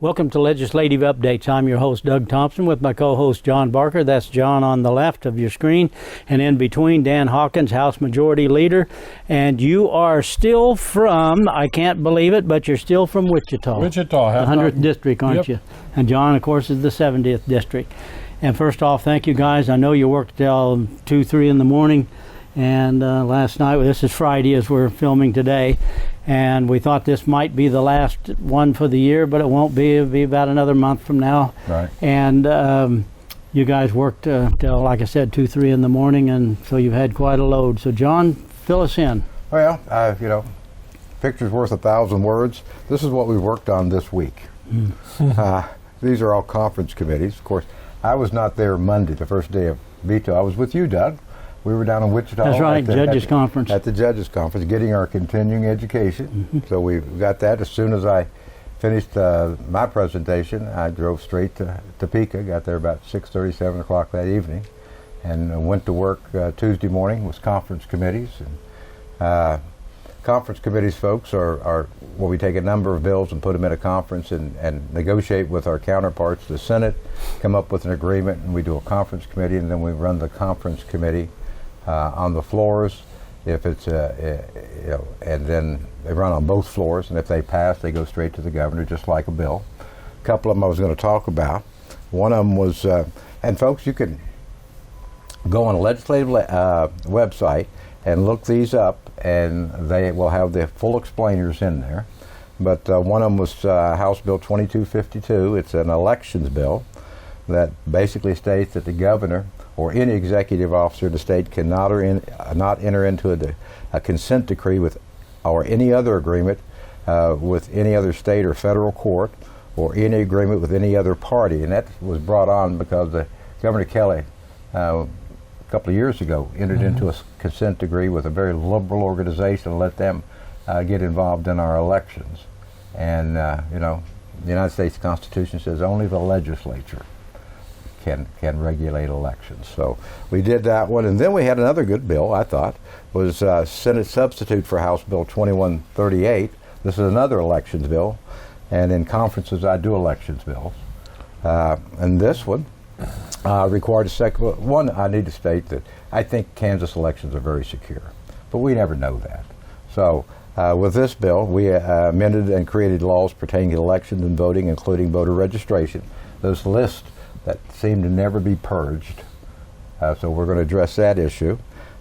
Welcome to Legislative Updates. I'm your host, Doug Thompson, with my co-host, John Barker. That's John on the left of your screen. And in between, Dan Hawkins, House Majority Leader. And you are still from, I can't believe it, but you're still from Wichita. Wichita. The 100th District, aren't you? And John, of course, is the 70th District. And first off, thank you guys. I know you worked till 2, 3 in the morning. And last night, this is Friday as we're filming today. And we thought this might be the last one for the year, but it won't be. It'll be about another month from now. Right. And you guys worked till, like I said, 2, 3 in the morning, and so you've had quite a load. So, John, fill us in. Well, picture's worth 1,000 words. This is what we worked on this week. These are all conference committees. Of course, I was not there Monday, the first day of veto. I was with you, Doug. We were down in Wichita. That's right, Judges Conference. At the Judges Conference, getting our continuing education. So we got that. As soon as I finished my presentation, I drove straight to Topeka, got there about 6:30, 7 o'clock that evening, and went to work Tuesday morning with conference committees. And conference committees, folks, are where we take a number of bills and put them in a conference and negotiate with our counterparts, the Senate, come up with an agreement, and we do a conference committee, and then we run the conference committee on the floors, if it's and then they run on both floors, and if they pass, they go straight to the governor, just like a bill. A couple of them I was going to talk about. One of them was, and folks, you can go on a legislative website and look these up, and they will have the full explainers in there. But one of them was House Bill 2252. It's an elections bill that basically states that the governor or any executive officer of the state cannot not enter into a consent decree with or any other agreement with any other state or federal court or any agreement with any other party. And that was brought on because Governor Kelly a couple of years ago entered into a consent decree with a very liberal organization and let them get involved in our elections. And the United States Constitution says only the legislature can regulate elections. So we did that one, and then we had another good bill, I thought, was Senate substitute for House Bill 2138. This is another elections bill, and in conferences I do elections bills. And this one required a second one. I need to state that I think Kansas elections are very secure, but we never know that. So with this bill, we amended and created laws pertaining to elections and voting, including voter registration. Those lists that seem to never be purged. So we're going to address that issue.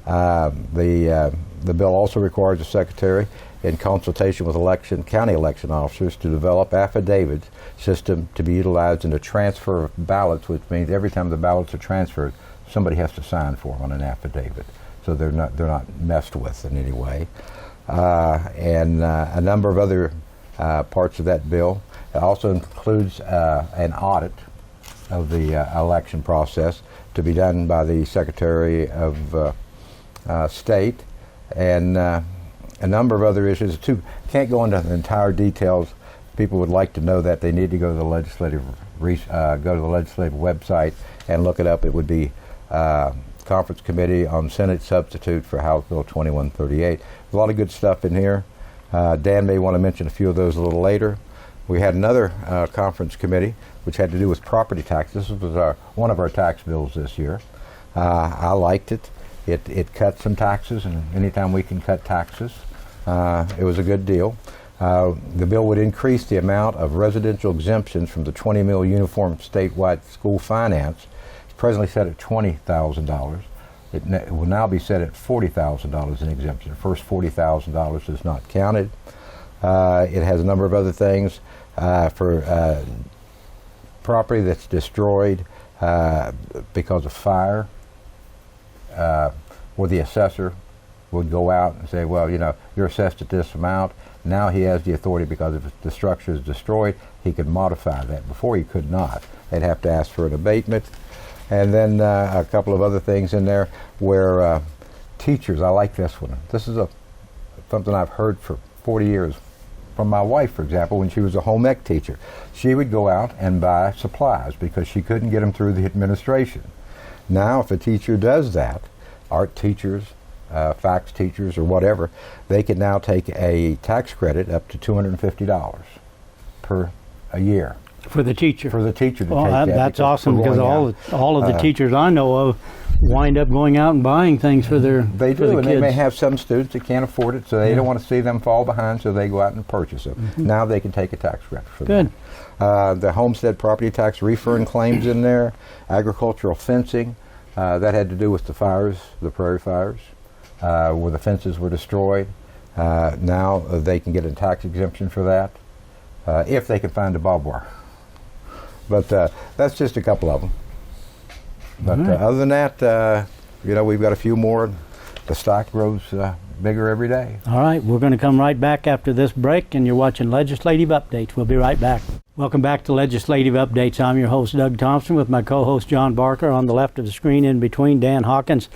The bill also requires the Secretary, in consultation with county election officers, to develop affidavit system to be utilized in the transfer of ballots, which means every time the ballots are transferred, somebody has to sign for them on an affidavit. So they're not messed with in any way. And a number of other parts of that bill. It also includes an audit of the election process to be done by the Secretary of State, and a number of other issues too. Can't go into the entire details. People would like to know that. They need to go to the legislative website and look it up. It would be Conference Committee on Senate Substitute for House Bill 2138. A lot of good stuff in here. Dan may want to mention a few of those a little later. We had another conference committee which had to do with property taxes. This was one of our tax bills this year. I liked it. It cut some taxes, and anytime we can cut taxes, it was a good deal. The bill would increase the amount of residential exemptions from the $20 million uniform statewide school finance. It's presently set at $20,000. It will now be set at $40,000 in exemption. The first $40,000 is not counted. It has a number of other things for property that's destroyed because of fire, where the assessor would go out and say, well, you're assessed at this amount. Now he has the authority, because if the structure is destroyed, he could modify that. Before he could not. They'd have to ask for an abatement. And then a couple of other things in there where teachers, I like this one. This is something I've heard for 40 years from my wife, for example, when she was a home ec teacher. She would go out and buy supplies because she couldn't get them through the administration. Now, if a teacher does that, art teachers, fax teachers, or whatever, they can now take a tax credit up to $250 per a year. For the teacher. For the teacher to Well, take that. that's awesome, we're because going all out. of the teachers I know of wind up going out and buying things for their They for do, the and kids. they may have some students that can't afford it, so they don't want to see them fall behind, so they go out and purchase it. Now they can take a tax credit for Good. that. The homestead property tax refund claims in there, agricultural fencing, that had to do with the fires, the prairie fires, where the fences were destroyed. Now they can get a tax exemption for that, if they can find a barbed wire. But that's just a couple of them. But other than that, we've got a few more. The stock grows bigger every day. All right, we're going to come right back after this break, and you're watching Legislative Updates. We'll be right back. Welcome back to Legislative Updates. I'm your host, Doug Thompson, with my co-host, John Barker. On the left of the screen, in between, Dan Hawkins,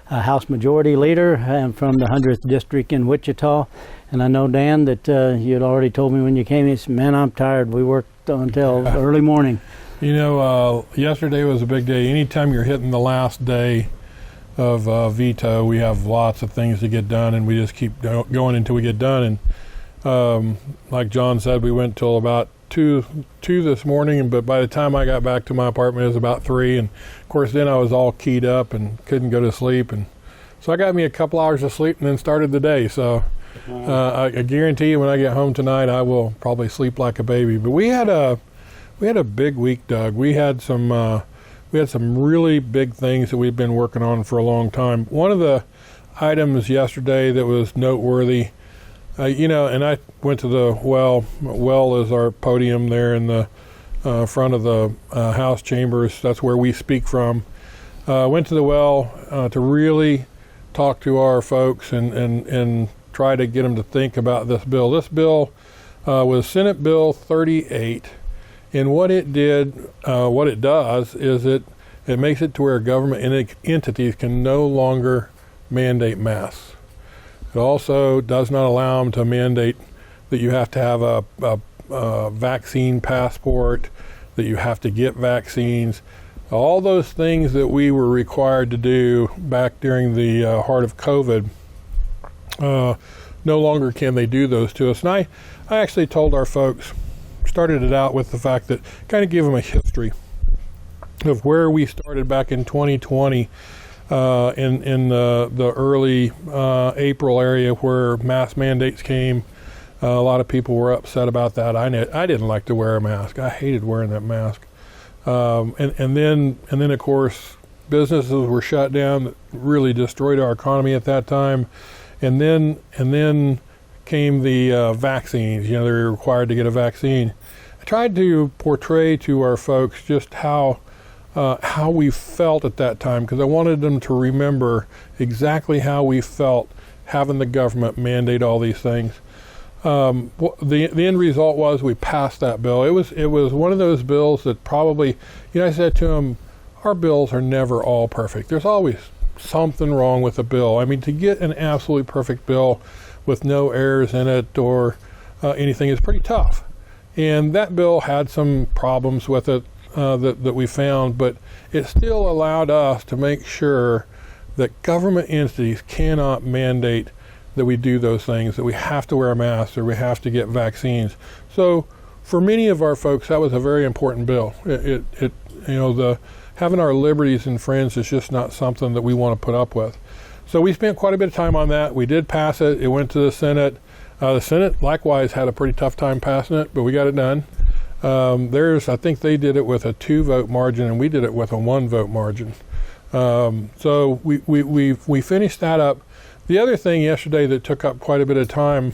House Majority Leader and from the 100th District in Wichita. And I know, Dan, that you had already told me when you came, you said, man, I'm tired. We worked until early morning. Yesterday was a big day. Anytime you're hitting the last day of veto, we have lots of things to get done, and we just keep going until we get done. And like John said, we went till about 2 this morning, but by the time I got back to my apartment, it was about 3. And of course, then I was all keyed up and couldn't go to sleep. And so I got me a couple hours of sleep and then started the day. So I guarantee you, when I get home tonight, I will probably sleep like a baby. But we had a big week, Doug. We had some really big things that we've been working on for a long time. One of the items yesterday that was noteworthy, and I went to the well. Well is our podium there in the front of the House chambers. That's where we speak from. Went to the well to really talk to our folks and try to get them to think about this bill. This bill was Senate Bill 38. And what it does is it makes it to where government entities can no longer mandate masks. It also does not allow them to mandate that you have to have a vaccine passport, that you have to get vaccines. All those things that we were required to do back during the heart of COVID, no longer can they do those to us. And I actually told our folks, started it out with the fact that kind of give them a history of where we started back in 2020 in the early April area, where mask mandates came. A lot of people were upset about that. I didn't like to wear a mask. I hated wearing that mask. And then of course businesses were shut down. That really destroyed our economy at that time. And then came the vaccines. They were required to get a vaccine. I tried to portray to our folks just how we felt at that time, because I wanted them to remember exactly how we felt having the government mandate all these things. The end result was we passed that bill. It was one of those bills that probably, I said to them, our bills are never all perfect. There's always something wrong with a bill. I mean, to get an absolutely perfect bill with no errors in it or anything is pretty tough. And that bill had some problems with it that we found, but it still allowed us to make sure that government entities cannot mandate that we do those things, that we have to wear a mask or we have to get vaccines. So for many of our folks, that was a very important bill. The having our liberties infringed is just not something that we want to put up with. So we spent quite a bit of time on that. We did pass it. It went to the Senate. The Senate likewise had a pretty tough time passing it, but we got it done. I think they did it with a 2-vote margin, and we did it with a 1-vote margin. So we finished that up. The other thing yesterday that took up quite a bit of time,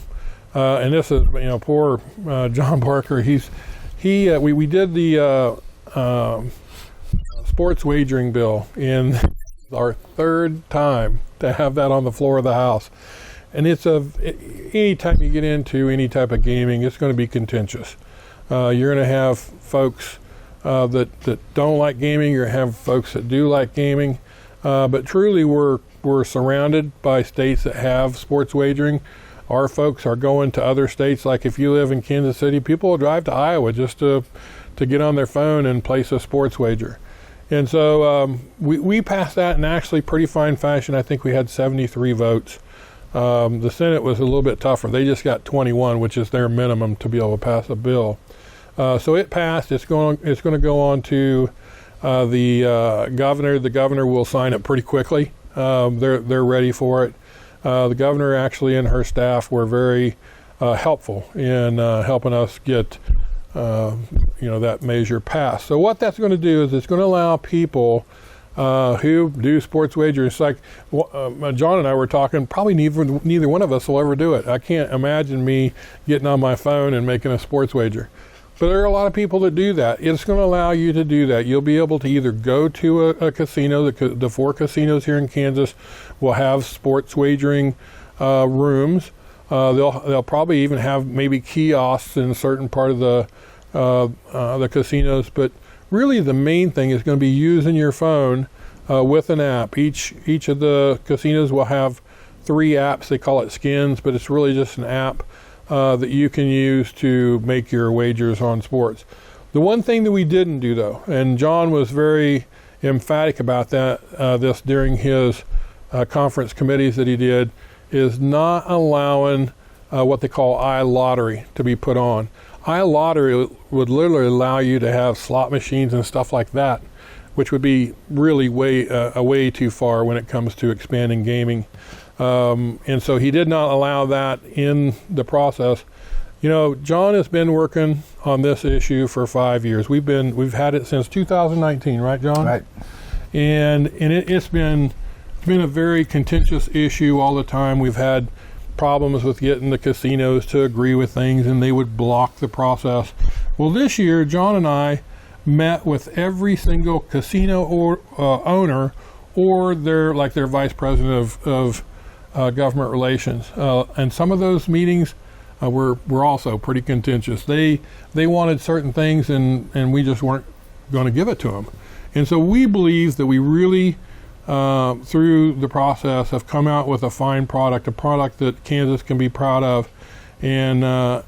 and this is poor John Barker. We did the sports wagering bill in our 3rd time to have that on the floor of the House. And any time you get into any type of gaming, it's going to be contentious. You're going to have folks that don't like gaming. You're going to have folks that do like gaming. But truly, we're surrounded by states that have sports wagering. Our folks are going to other states. Like if you live in Kansas City, people will drive to Iowa just to get on their phone and place a sports wager. And so we passed that in actually pretty fine fashion. I think we had 73 votes. The Senate was a little bit tougher. They just got 21, which is their minimum to be able to pass a bill. So it passed. It's going to go on to the governor. The governor will sign it pretty quickly. They're ready for it. The governor actually and her staff were very helpful in helping us get that measure passed. So what that's going to do is it's going to allow people who do sports wagers, like John and I were talking, probably neither one of us will ever do it. I can't imagine me getting on my phone and making a sports wager. But there are a lot of people that do that. It's going to allow you to do that. You'll be able to either go to a casino. The 4 casinos here in Kansas will have sports wagering rooms. They'll probably even have maybe kiosks in a certain part of the casinos. But really, the main thing is going to be using your phone with an app. Each of the casinos will have 3 apps. They call it skins, but it's really just an app that you can use to make your wagers on sports. The one thing that we didn't do, though, and John was very emphatic about this during his conference committees that he did, is not allowing what they call iLottery to be put on. iLottery would literally allow you to have slot machines and stuff like that, which would be really way too far when it comes to expanding gaming. And so he did not allow that in the process. John has been working on this issue for 5 years. We've had it since 2019, right, John? Right. And it's been a very contentious issue all the time. We've had problems with getting the casinos to agree with things, and they would block the process. Well, this year, John and I met with every single casino owner or their vice president of government relations, and some of those meetings were also pretty contentious. They wanted certain things, and we just weren't going to give it to them. And so we believe that we really, through the process, have come out with a fine product, a product that Kansas can be proud of, and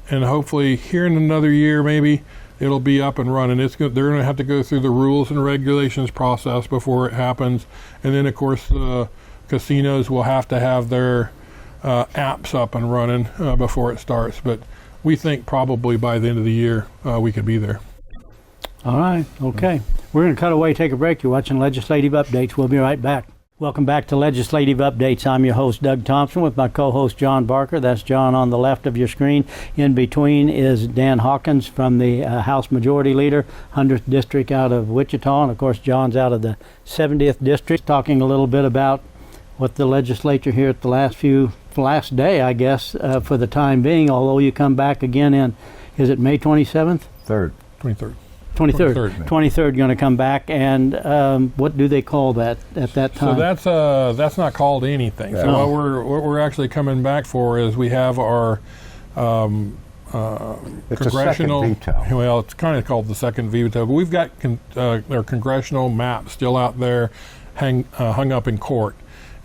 hopefully here in another year maybe it'll be up and running. They're going to have to go through the rules and regulations process before it happens, and then of course the casinos will have to have their apps up and running before it starts. But we think probably by the end of the year we could be there. All right, okay. We're going to cut away, take a break. You're watching Legislative Updates. We'll be right back. Welcome back to Legislative Updates. I'm your host, Doug Thompson, with my co-host, John Barker. That's John on the left of your screen. In between is Dan Hawkins from the House Majority Leader, 100th District out of Wichita. And, of course, John's out of the 70th District, talking a little bit about what the legislature here at the last day, I guess, for the time being, although you come back again in, is it May 27th? 23rd. 23rd going to come back, and what do they call that at that time? So that's not called anything. Yeah. So what we're actually coming back for is we have our it's congressional a second veto. Well, it's kind of called the second veto, but we've got our congressional map still out there hung up in court.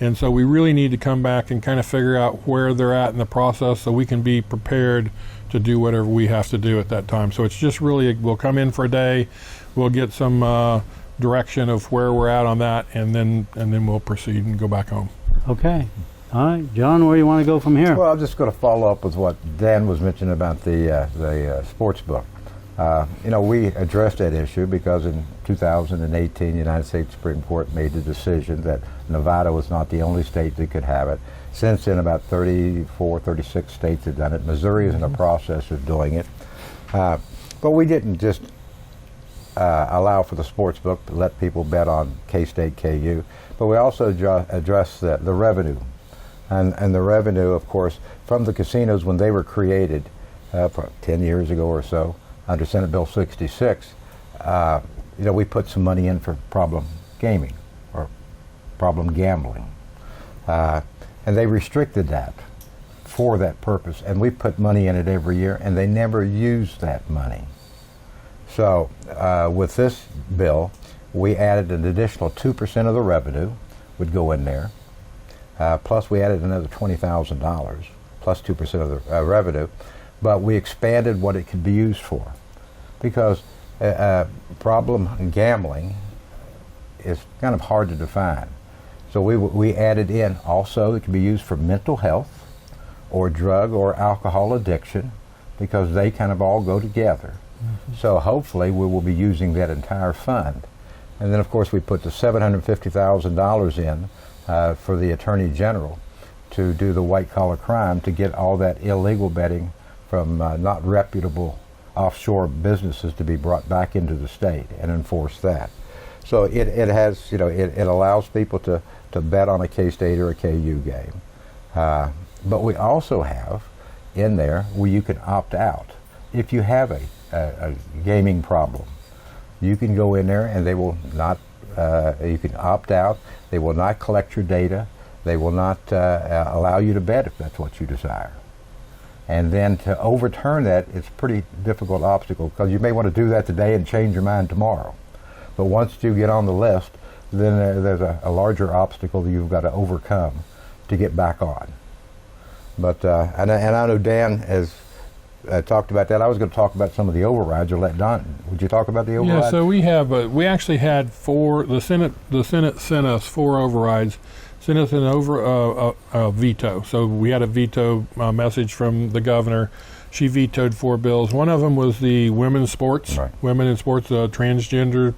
And so we really need to come back and kind of figure out where they're at in the process so we can be prepared to do whatever we have to do at that time. So it's just really, we'll come in for a day, we'll get some direction of where we're at on that, and then we'll proceed and go back home. Okay. All right. John, where do you want to go from here? Well, I'm just going to follow up with what Dan was mentioning about the sports book. We addressed that issue because in 2018, the United States Supreme Court made the decision that Nevada was not the only state that could have it. Since then, about 34, 36 states have done it. Missouri is in the process of doing it. But we didn't just allow for the sports book to let people bet on K-State, KU, but we also addressed the revenue. And the revenue, of course, from the casinos when they were created 10 years ago or so, under Senate Bill 66, we put some money in for problem gaming or problem gambling. And they restricted that for that purpose. And we put money in it every year, and they never used that money. So with this bill, we added an additional 2% of the revenue would go in there. Plus we added another $20,000, plus 2% of the revenue. But we expanded what it could be used for. Because problem gambling is kind of hard to define. So we added in also it can be used for mental health or drug or alcohol addiction, because they kind of all go together. So hopefully we will be using that entire fund. And then of course we put the $750,000 in for the Attorney General to do the white collar crime, to get all that illegal betting from not reputable offshore businesses to be brought back into the state and enforce that. So it has, it allows people to bet on a K-State or a KU game. But we also have in there where you can opt out. If you have a gaming problem, you can go in there and they will not, you can opt out. They will not collect your data. They will not allow you to bet if that's what you desire. And then to overturn that, it's a pretty difficult obstacle, because you may want to do that today and change your mind tomorrow. But once you get on the list, then there's a larger obstacle that you've got to overcome to get back on. But and I know Dan has talked about that. I was going to talk about some of the overrides, or let Don. Would you talk about the overrides? Yeah, so we have we actually had 4. The Senate sent us 4 overrides. Sent us a veto. So we had a veto message from the governor. She vetoed 4 bills. One of them was the women's sports, right. Women in sports, transgender,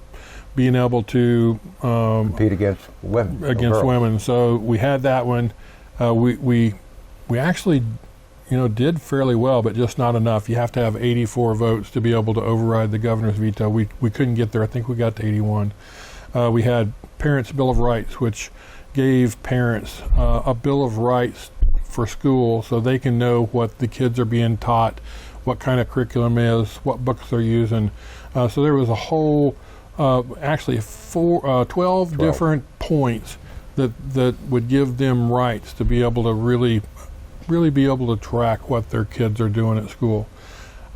being able to compete against women. Against women. So we had that one. We actually, did fairly well, but just not enough. You have to have 84 votes to be able to override the governor's veto. We couldn't get there. I think we got to 81. We had Parents' Bill of Rights, which gave parents a Bill of Rights for school, so they can know what the kids are being taught, what kind of curriculum is, what books they're using. So there was a whole, actually 12 different points that would give them rights to be able to really be able to track what their kids are doing at school.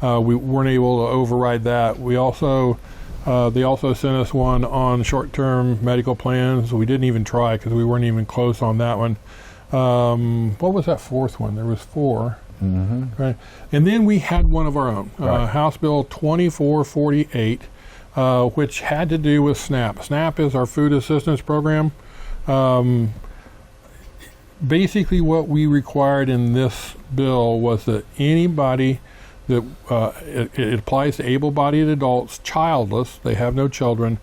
We weren't able to override that. We also they also sent us one on short-term medical plans. We didn't even try because we weren't even close on that one. What was that 4th one? There was 4. Mm-hmm. Right. And then we had one of our own, right. House Bill 2448, which had to do with SNAP. SNAP is our food assistance program. Basically what we required in this bill was that anybody that it applies to able-bodied adults, childless, they have no children,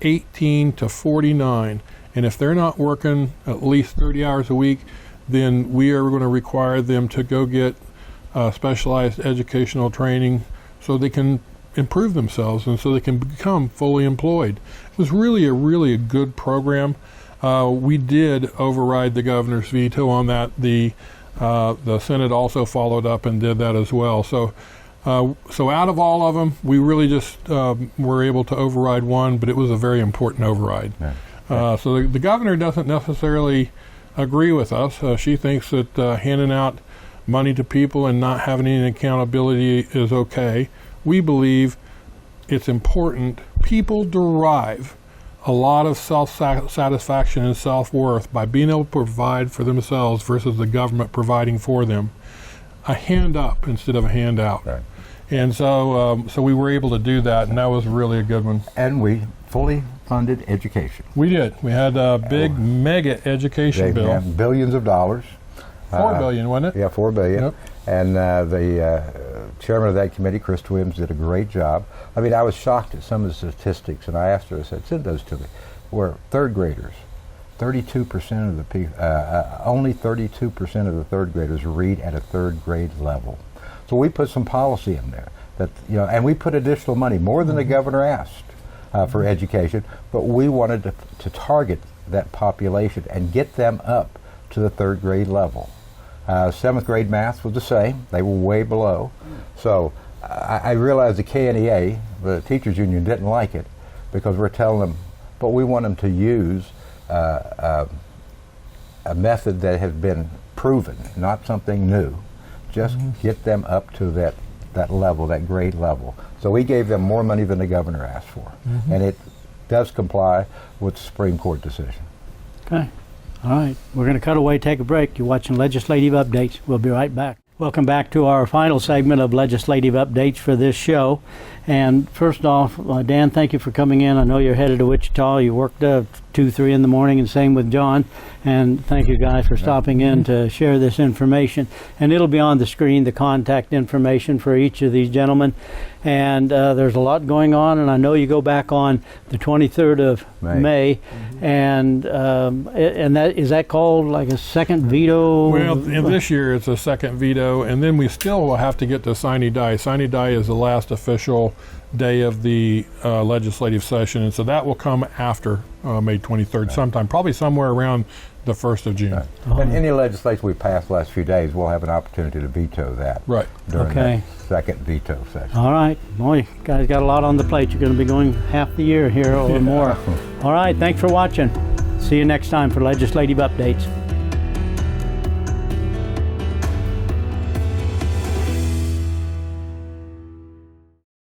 18 to 49, and if they're not working at least 30 hours a week, then we are going to require them to go get specialized educational training so they can improve themselves and so they can become fully employed. It was really a good program. We did override the governor's veto on that. The Senate also followed up and did that as well. So out of all of them, we really just were able to override one, but it was a very important override. Yeah. So the governor doesn't necessarily agree with us. She thinks that handing out money to people and not having any accountability is okay. We believe it's important. People derive a lot of self-satisfaction and self-worth by being able to provide for themselves versus the government providing for them. A hand up instead of a handout. Right. And so we were able to do that, and that was really a good one. And we fully funded education. We did. We had a big mega education bill. Yeah, billions of dollars. $4 billion, wasn't it? Yeah, $4 billion. Yep. And the chairman of that committee, Chris Williams, did a great job. I mean, I was shocked at some of the statistics, and I asked her, I said, send those to me. Where 3rd graders, 32% of the people, only 32% of the 3rd graders read at a 3rd grade level. So we put some policy in there that, and we put additional money, more than the governor asked for education, but we wanted to target that population and get them up to the 3rd grade level. 7th grade math was the same. They were way below. So I realized the KNEA, the teachers union, didn't like it because we're telling them, but we want them to use a method that has been proven, not something new. Just get them up to that level, that grade level. So we gave them more money than the governor asked for. And it does comply with the Supreme Court decision. Okay. All right. We're going to cut away, take a break. You're watching Legislative Updates. We'll be right back. Welcome back to our final segment of Legislative Updates for this show. And first off, Dan, thank you for coming in. I know you're headed to Wichita. You worked 2 2, 3 in the morning, and same with John. And thank you guys for stopping in to share this information. And it'll be on the screen, the contact information for each of these gentlemen. And there's a lot going on, and I know you go back on the 23rd of May. And that is that called like a second veto? Well, in this year it's a second veto, and then we still will have to get to sine die. Sine die is the last official day of the legislative session, and so that will come after May 23rd sometime, probably somewhere around the 1st of June. And any legislation we pass the last few days, we'll have an opportunity to veto that during that second veto session. All right. Well, you guys got a lot on the plate. You're going to be going half the year here or more. All right. Thanks for watching. See you next time for legislative updates.